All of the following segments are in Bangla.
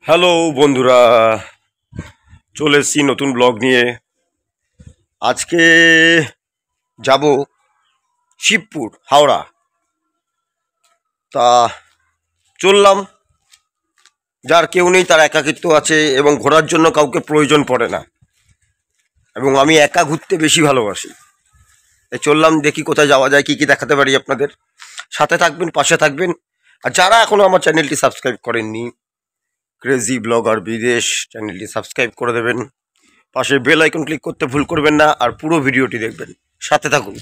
হ্যালো বন্ধুরা, চলে এসেছি নতুন ব্লগ নিয়ে। আজকে যাব শিবপুর, হাওড়া। তা চললাম। যার কেউ নেই তার একাকিত্ব আছে এবং ঘোরার জন্য কাউকে প্রয়োজন পড়ে না, এবং আমি একা ঘুরতে বেশি ভালোবাসি। তাই চললাম, দেখি কোথায় যাওয়া যায়, কী কী দেখাতে পারি আপনাদের। সাথে থাকবেন, পাশে থাকবেন। আর যারা এখনও আমার চ্যানেলটি সাবস্ক্রাইব করেননি, ক্রেজি ব্লগার বিদেশ চ্যানেলটি সাবস্ক্রাইব করে দেবেন। পাশে বেল আইকন ক্লিক করতে ভুল করবেন না, আর পুরো ভিডিওটি দেখবেন, সাথে থাকুন।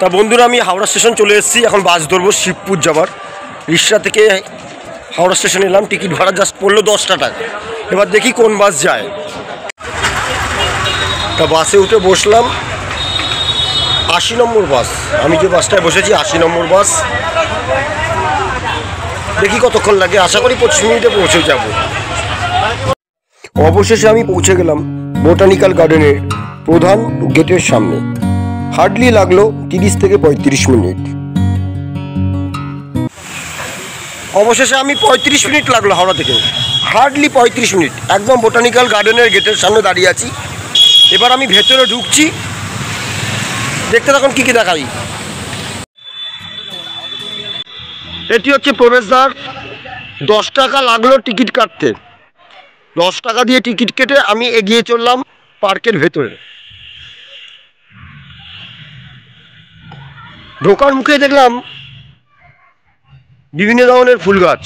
তা বন্ধুরা, আমি হাওড়া স্টেশন চলে এসেছি। এখন বাস ধরবো শিবপুর যাবার। রিক্সা থেকে হাওড়া স্টেশন এলাম, টিকিট ভাড়া জাস্ট পড়লো 10 টাকা। এবার দেখি কোন বাস যায়। তা বাসে উঠে বসলাম, 80 নম্বর বাস। আমি যে বাসটায় বসেছি 80 নম্বর বাস। দেখি কতক্ষণ লাগে, আশা করি 25 মিনিটে পৌঁছে যাব। অবশেষে আমি পৌঁছে গেলাম বোটানিক্যাল গার্ডেনের প্রধান গেটের সামনে। হার্ডলি লাগলো 30 থেকে 35 মিনিট। অবশেষে আমি 35 মিনিট লাগলো হাওড়া থেকে, হার্ডলি 35 মিনিট। একদম বোটানিক্যাল গার্ডেনের গেটের সামনে দাঁড়িয়ে আছি। এবার আমি ভেতরে ঢুকছি, দেখতে থাকুন কী কী দেখাই। এটি হচ্ছে প্রবেশদ্বার। 10 টাকা লাগলো টিকিট কাটতে। 10 টাকা দিয়ে টিকিট কেটে আমি এগিয়ে চললাম পার্কের ভেতরে। ঢোকার মুখে দেখলাম বিভিন্ন ধরনের ফুল গাছ।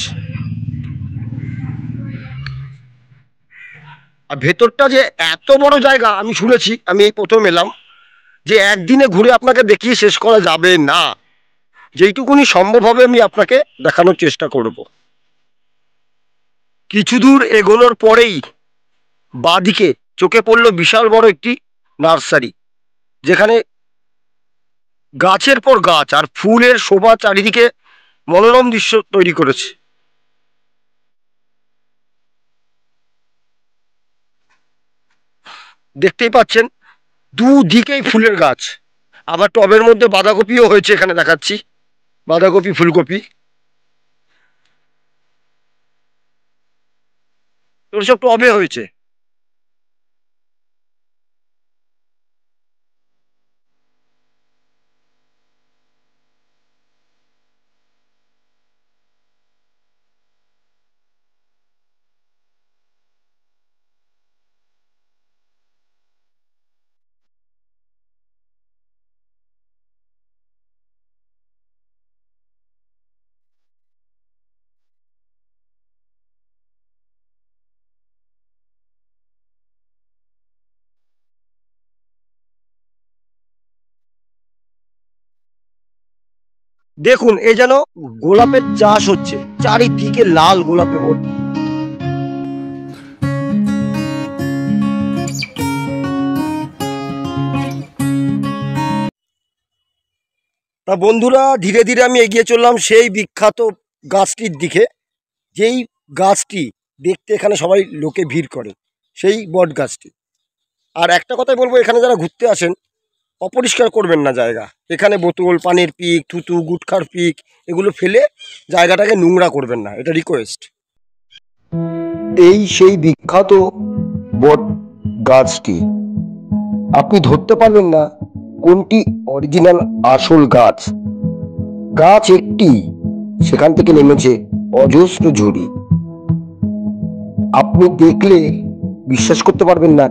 আর ভেতরটা যে এত বড় জায়গা আমি শুনেছি, আমি এই প্রথম এলাম, যে একদিনে ঘুরে আপনাকে দেখিয়ে শেষ করা যাবে না। যেইটুকুনি সম্ভব হবে আমি আপনাকে দেখানোর চেষ্টা করব। কিছু দূর এগোনোর পরেই বাঁদিকে চোখে পড়ল বিশাল বড় একটি নার্সারি, যেখানে গাছের পর গাছ আর ফুলের শোভা চারিদিকে মনোরম দৃশ্য তৈরি করেছে। দেখতেই পাচ্ছেন দুদিকেই ফুলের গাছ। আবার টবের মধ্যে বাঁধাকপিও হয়েছে, এখানে দেখাচ্ছি বাঁধাকপি, ফুলকপি, এগুলো সব টবে হয়েছে। দেখুন, এ যেন গোলাপের চাষ হচ্ছে, চারিদিকে লাল গোলাপে ভর্তি। তা বন্ধুরা, ধীরে ধীরে আমি এগিয়ে চললাম সেই বিখ্যাত গাছটির দিকে, যেই গাছটি দেখতে এখানে সবাই লোকে ভিড় করে, সেই বট গাছটি। আর একটা কথাই বলবো, এখানে যারা ঘুরতে আসেন, অপরিষ্কার করবেন না জায়গা। এখানে বোতল, পানির পিক, থুতু, গুটখার পিক, এগুলো ফেলে জায়গাটাকে নোংরা করবেন না, এটা রিকোয়েস্ট। এই সেই বিখ্যাত বট গাছটি। আপনি ধরতে পারবেন না কোনটি অরিজিনাল আসল গাছ। গাছ একটি, সেখান থেকে নেমেছে অজস্র ঝুড়ি। আপনি দেখলে বিশ্বাস করতে পারবেন না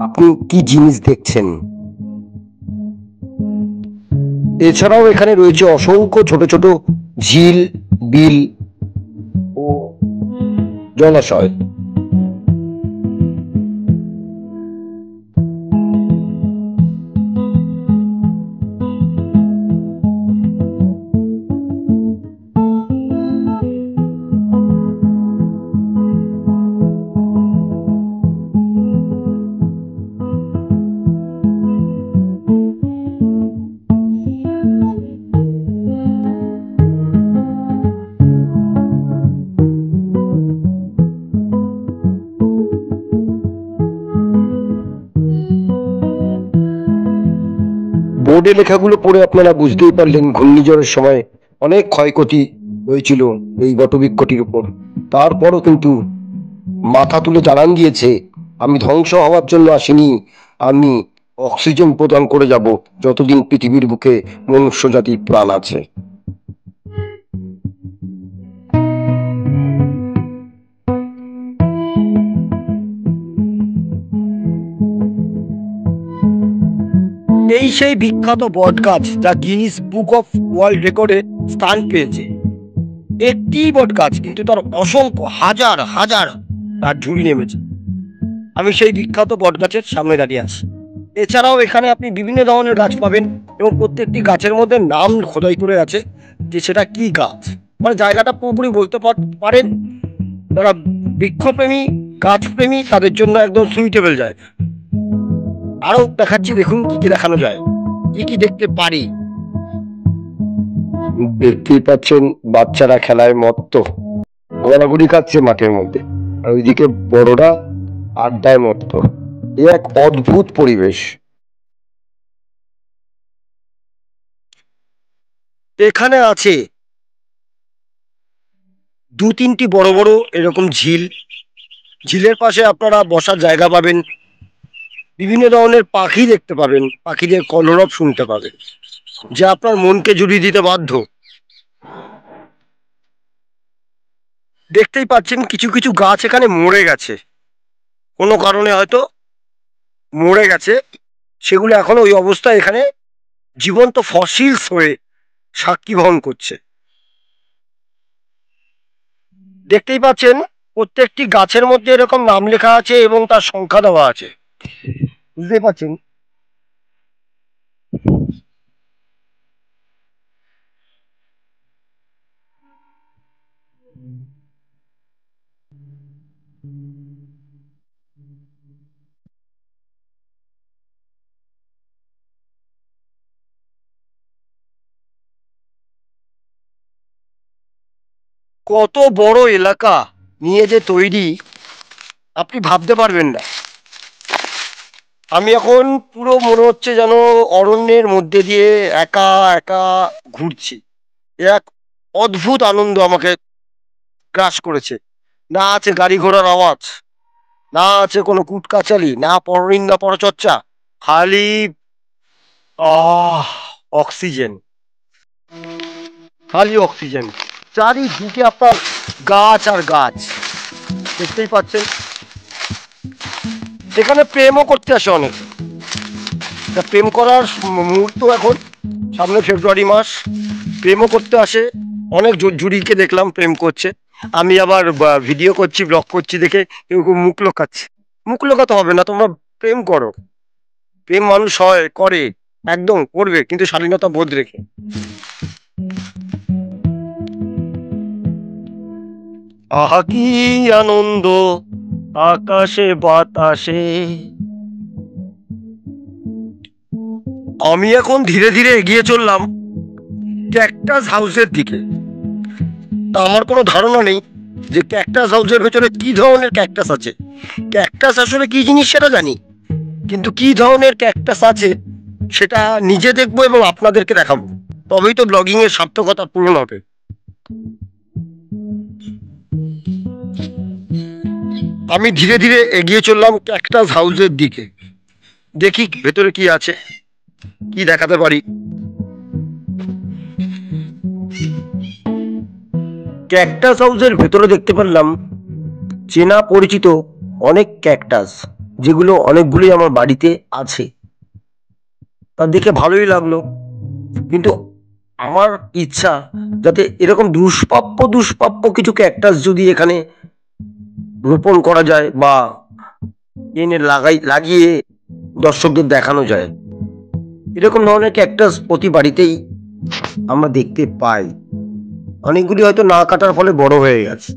আপনি কি জিনিস দেখছেন। এছাড়াও এখানে রয়েছে অসংখ্য ছোট ছোট ঝিল, বিল ও জলাশয়। বোর্ডে লেখাগুলো পড়ে আপনারা বুঝতেই পারলেন ঘূর্ণিঝড়ের সময় অনেক ক্ষয়ক্ষতি হয়েছিল এই বটবৃক্ষটির উপর। তারপরও কিন্তু মাথা তুলে জানান দিয়েছে, আমি ধ্বংস হওয়ার জন্য আসিনি, আমি অক্সিজেন প্রদান করে যাব যতদিন পৃথিবীর বুকে মনুষ্য জাতির প্রাণ আছে। এই সেই বিখ্যাত বট গাছ যা গিনিস বুক অফ ওয়ার্ল্ড রেকর্ডে স্থান পেয়েছে। একটি বট গাছ কিন্তু তার অসংখ্য হাজার হাজার তার ঝুড়ি নেমেছে। আমি সেই বিখ্যাত বট গাছের সামনে দাঁড়িয়ে আছি। এছাড়াও এখানে আপনি বিভিন্ন ধরনের গাছ পাবেন এবং প্রত্যেকটি গাছের মধ্যে নাম খোদাই করে আছে যে সেটা কি গাছ। মানে জায়গাটা পুরোপুরি বলতে পারেন যারা বৃক্ষপ্রেমী গাছপ্রেমী তাদের জন্য একদম সুইটেবল জায়গা। আরো দেখাচ্ছি, দেখুন কি কি দেখানো যায়, কি কি দেখতে পারি। দেখতেই পাচ্ছেন বাচ্চারা খেলায় মত্ত, ঘোরাঘুরি খাচ্ছে মাঠের মধ্যে, আর ওইদিকে বড়রা আড্ডায় মত্ত। এ এক অদ্ভুত পরিবেশ। এখানে আছে দু তিনটি বড় বড় এরকম ঝিল। ঝিলের পাশে আপনারা বসার জায়গা পাবেন, বিভিন্ন ধরনের পাখি দেখতে পাবেন, পাখিদের কলরব শুনতে পাবেন, যা আপনার মনকে জুড়িয়ে দিতে বাধ্য। দেখতেই পাচ্ছেন কিছু কিছু গাছ এখানে মরে গেছে, কোনো কারণে হয়তো মরে গেছে, সেগুলো এখন ওই অবস্থায় এখানে জীবন্ত ফসিলস হয়ে সাক্ষী বহন করছে। দেখতেই পাচ্ছেন প্রত্যেকটি গাছের মধ্যে এরকম নাম লেখা আছে এবং তার সংখ্যা দেওয়া আছে, বুঝতেই পাচ্ছেন। কত বড় এলাকা নিয়ে যে তৈরি আপনি ভাবতে পারবেন না। আমি এখন পুরো মনে হচ্ছে যেন অরণ্যের মধ্যে দিয়ে একা একা ঘুরছি। এ এক অদ্ভুত আনন্দ আমাকে গ্রাস করেছে। না আছে গাড়ি ঘোড়ার আওয়াজ, না আছে কোনো কুটকাচালি, না পরনিন্দা পরচর্চা, খালি আহ অক্সিজেন, খালি অক্সিজেন। চারিদিকে আপনার গাছ আর গাছ, দেখতেই পাচ্ছেন। এখানে প্রেমও করতে আসে অনেক, তা প্রেম করার মুহূর্ত এখন, সামনে ফেব্রুয়ারি মাস, প্রেমও করতে আসে অনেক। জুড়িকে দেখলাম প্রেম করছে, আমি আবার ভিডিও করছি ব্লগ করছি দেখে কেউ কেউ মুখ লোকাচ্ছে। মুখ লোকাতে হবে না, তোমরা প্রেম করো। প্রেম মানুষ হয় করে, একদম করবে, কিন্তু শালীনতা বোধ রেখে। আহা কি আনন্দ আকাশে বাতাসে। আমি এখন ধীরে ধীরে এগিয়ে চললাম ক্যাকটাস হাউসের দিকে। তা আমার কোনো ধারণা নেই যে ক্যাকটাস হাউসের ভেতরে কি ধরনের ক্যাকটাস আছে। ক্যাকটাস আসলে কি জিনিস সেটা জানি, কিন্তু কি ধরনের ক্যাকটাস আছে সেটা নিজে দেখবো এবং আপনাদেরকে দেখাবো, তবেই তো ব্লগিং এর সার্থকতা পূরণ হবে। আমি ধীরে ধীরে এগিয়ে চললাম ক্যাকটাস হাউসের দিকে, দেখি ভেতরে কি আছে, কি দেখাতে পারি। ক্যাকটাস হাউসের ভেতরে দেখতে পারলাম চেনা পরিচিত অনেক ক্যাকটাস, যেগুলো অনেকগুলি আমার বাড়িতে আছে। তা দেখে ভালোই লাগলো, কিন্তু আমার ইচ্ছা যাতে এরকম দুষ্প্রাপ্য দুষ্প্রাপ্য কিছু ক্যাকটাস যদি এখানে রোপণ করা যায় বা এনে লাগিয়ে দর্শকদের দেখানো যায়। এরকম ধরনের ক্যাকটাস প্রতি বাড়িতেই আমরা দেখতে পাই, অনেকগুলি হয়তো না কাটার ফলে বড় হয়ে গেছে।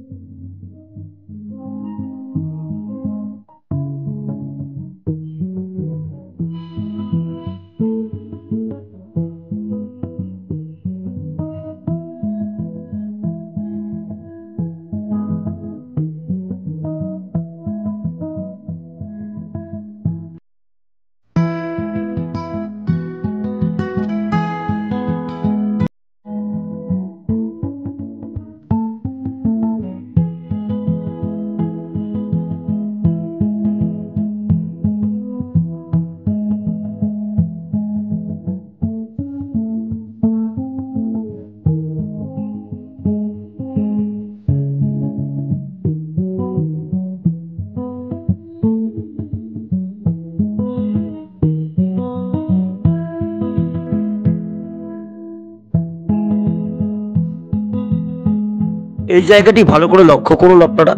এই জায়গাটি ভালো করে লক্ষ্য করুন আপনারা,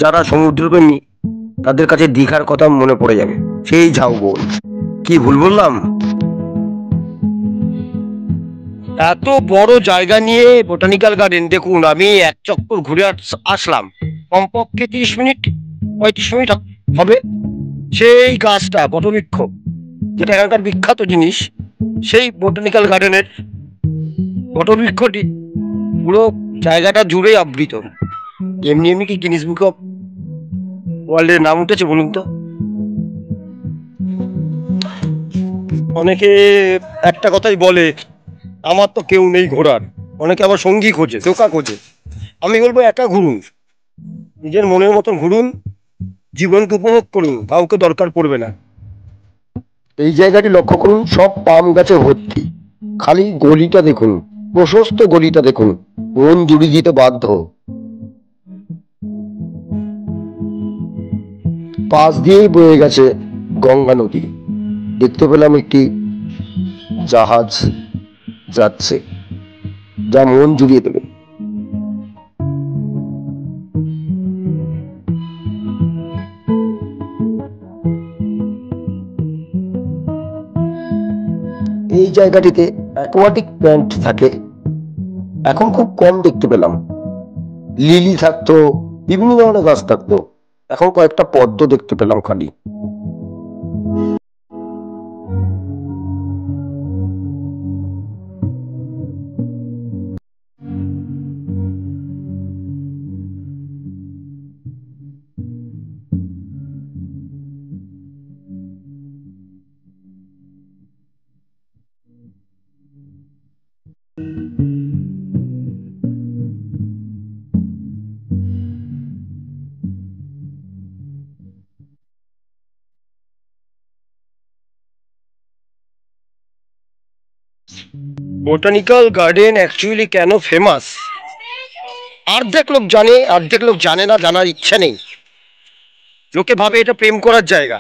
যারা সমুদ্রপ্রেমী তাদের কাছে দীঘার কথা মনে পড়ে যাবে। সেই ঝাউবন, কি ভুল বললাম? এত বড় জায়গা নিয়ে বোটানিক্যাল গার্ডেন, দেখুন আমি এক চক্কর ঘুরে আসলাম, কমপক্ষে 30 মিনিট 35 মিনিট হবে। সেই গাছটা বটবৃক্ষ, যেটা এখানকার বিখ্যাত জিনিস, সেই বোটানিক্যাল গার্ডেনের বটবৃক্ষটি পুরো জায়গাটা জুড়েই আবৃত। এমনি এমনি কি গিনিস বুক অফ ওয়ার্ল্ডের নাম উঠেছে বলুন তো? অনেকে একটা কথাই বলে, আমার তো কেউ নেই ঘোরার। অনেকে আবার সঙ্গী খোঁজে, ধোকা খোঁজে। আমি বলবো একা ঘুরুন, নিজের মনের মতন ঘুরুন, জীবনকে উপভোগ করুন, কাউকে দরকার পড়বে না। এই জায়গাটি লক্ষ্য করুন, সব পাম গাছে ভর্তি। খালি গলিটা দেখুন, প্রশস্ত গলিটা দেখুন, মন জুড়ে দিতে বাধ্য। পাশ দিয়েই বয়ে গেছে গঙ্গা নদী। দেখতে পেলাম একটি জাহাজ যাচ্ছে, যা মন জুড়িয়ে দেবে। এই জায়গাটিতে অ্যাকোয়াটিক প্ল্যান্ট থাকে, এখন খুব কম দেখতে পেলাম। লিলি থাকতো, বিভিন্ন ধরনের গাছ থাকতো, এখন কয়েকটা পদ্ম দেখতে পেলাম খালি। বোটানিক্যাল গার্ডেন অ্যাকচুয়ালি কেন ফেমাস, অর্ধেক লোক জানে, অর্ধেক লোক জানে না, জানার ইচ্ছা নেই। লোকে ভাবে এটা প্রেম করার জায়গা,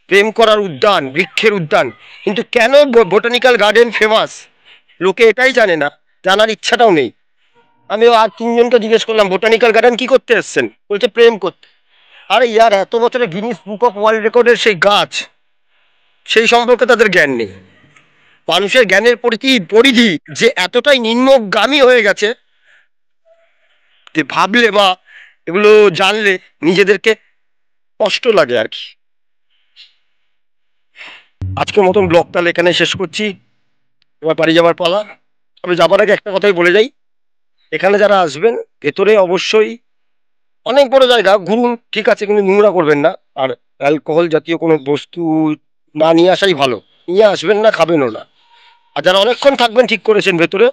প্রেম করার উদ্যান, বৃক্ষের উদ্যান। কিন্তু কেন বোটানিক্যাল গার্ডেন ফেমাস, লোকে এটাই জানে না, জানার ইচ্ছাটাও নেই। আমি আর 3জনকে জিজ্ঞেস করলাম বোটানিক্যাল গার্ডেন কি করতে এসছেন, বলছে প্রেম করতে। আরে ইয়ার, এত বছরের গিনিস বুক অফ ওয়ার্ল্ড রেকর্ডের সেই গাছ, সেই সম্পর্কে তাদের জ্ঞান নেই। মানুষের জ্ঞানের পরিধি যে এতটাই নিম্নগামী হয়ে গেছে, যে ভাবলে বা এগুলো জানলে নিজেদেরকে কষ্ট লাগে আর কি। আজকের মতন ব্লগ তাহলে এখানে শেষ করছি, এবার বাড়ি যাবার পালা। তবে যাবার আগে একটা কথাই বলে যাই, এখানে যারা আসবেন ভেতরে অবশ্যই অনেক বড় জায়গা, ঘুরুন ঠিক আছে, কিন্তু নোংরা করবেন না। আর অ্যালকোহল জাতীয় কোনো বস্তু না নিয়ে আসাই ভালো, নিয়ে আসবেন না, খাবেনও না। আর যারা অনেকক্ষণ থাকবেন ঠিক করেছেন ভেতরে,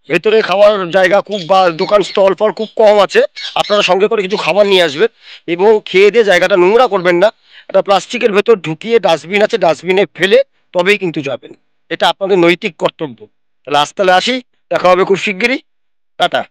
ভেতরে খাওয়ার জায়গা খুব বা দোকান স্টল ফল খুব কম আছে, আপনারা সঙ্গে করে কিছু খাবার নিয়ে আসবেন এবং খেয়ে দিয়ে জায়গাটা নোংরা করবেন না। একটা প্লাস্টিকের ভেতর ঢুকিয়ে ডাস্টবিন আছে, ডাস্টবিনে ফেলে তবেই কিন্তু যাবেন। এটা আপনাদের নৈতিক কর্তব্য। তাহলে আজ তাহলে আসি, দেখা হবে খুব শিগগিরই। টাটা।